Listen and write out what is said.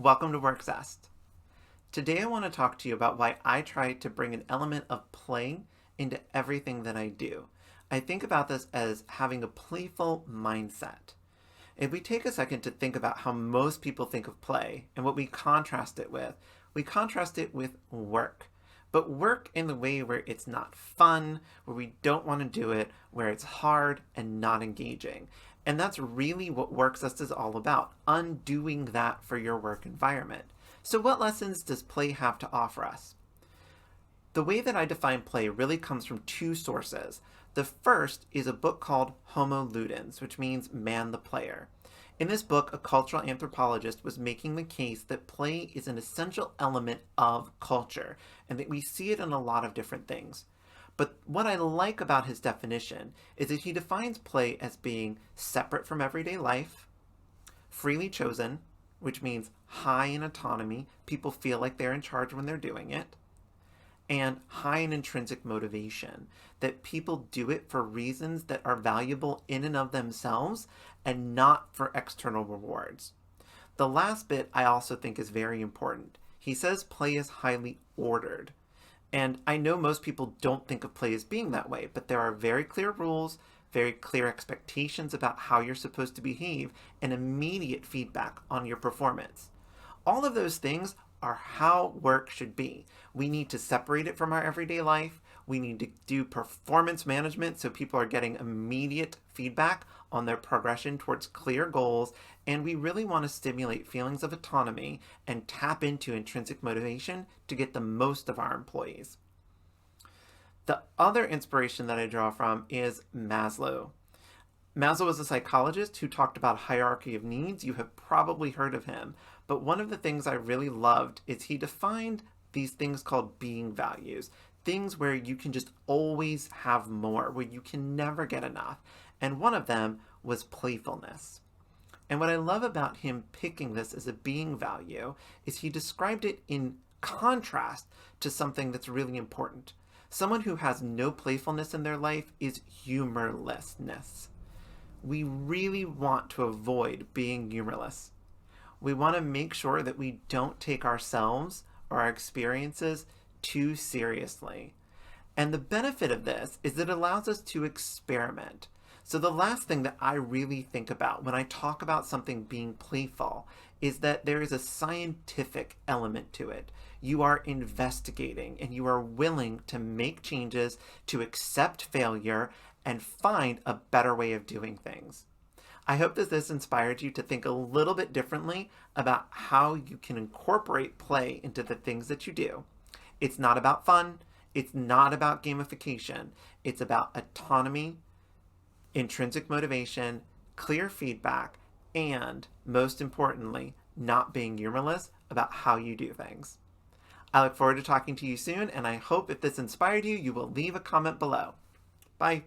Welcome to Work Zest. Today I want to talk to you about why I try to bring an element of play into everything that I do. I think about this as having a playful mindset. If we take a second to think about how most people think of play and what we contrast it with work. But work in the way where it's not fun, where we don't want to do it, where it's hard and not engaging. And that's really what Work Zest is all about, undoing that for your work environment. So what lessons does play have to offer us? The way that I define play really comes from two sources. The first is a book called Homo Ludens, which means man the player. In this book, a cultural anthropologist was making the case that play is an essential element of culture, and that we see it in a lot of different things. But what I like about his definition is that he defines play as being separate from everyday life, freely chosen, which means high in autonomy, people feel like they're in charge when they're doing it, and high in intrinsic motivation, that people do it for reasons that are valuable in and of themselves and not for external rewards. The last bit I also think is very important. He says play is highly ordered. And I know most people don't think of play as being that way, but there are very clear rules, very clear expectations about how you're supposed to behave, and immediate feedback on your performance. All of those things are how work should be. We need to separate it from our everyday life. We need to do performance management so people are getting immediate feedback on their progression towards clear goals. And we really want to stimulate feelings of autonomy and tap into intrinsic motivation to get the most of our employees. The other inspiration that I draw from is Maslow. Maslow was a psychologist who talked about hierarchy of needs. You have probably heard of him. But one of the things I really loved is he defined these things called being values. Things where you can just always have more, where you can never get enough. And one of them was playfulness. And what I love about him picking this as a being value is he described it in contrast to something that's really important. Someone who has no playfulness in their life is humorlessness. We really want to avoid being humorless. We want to make sure that we don't take ourselves or our experiences too seriously. And the benefit of this is that it allows us to experiment. So the last thing that I really think about when I talk about something being playful is that there is a scientific element to it. You are investigating and you are willing to make changes, to accept failure, and find a better way of doing things. I hope that this inspired you to think a little bit differently about how you can incorporate play into the things that you do. It's not about fun. It's not about gamification. It's about autonomy, intrinsic motivation, clear feedback, and most importantly, not being humorless about how you do things. I look forward to talking to you soon, and I hope if this inspired you, you will leave a comment below. Bye.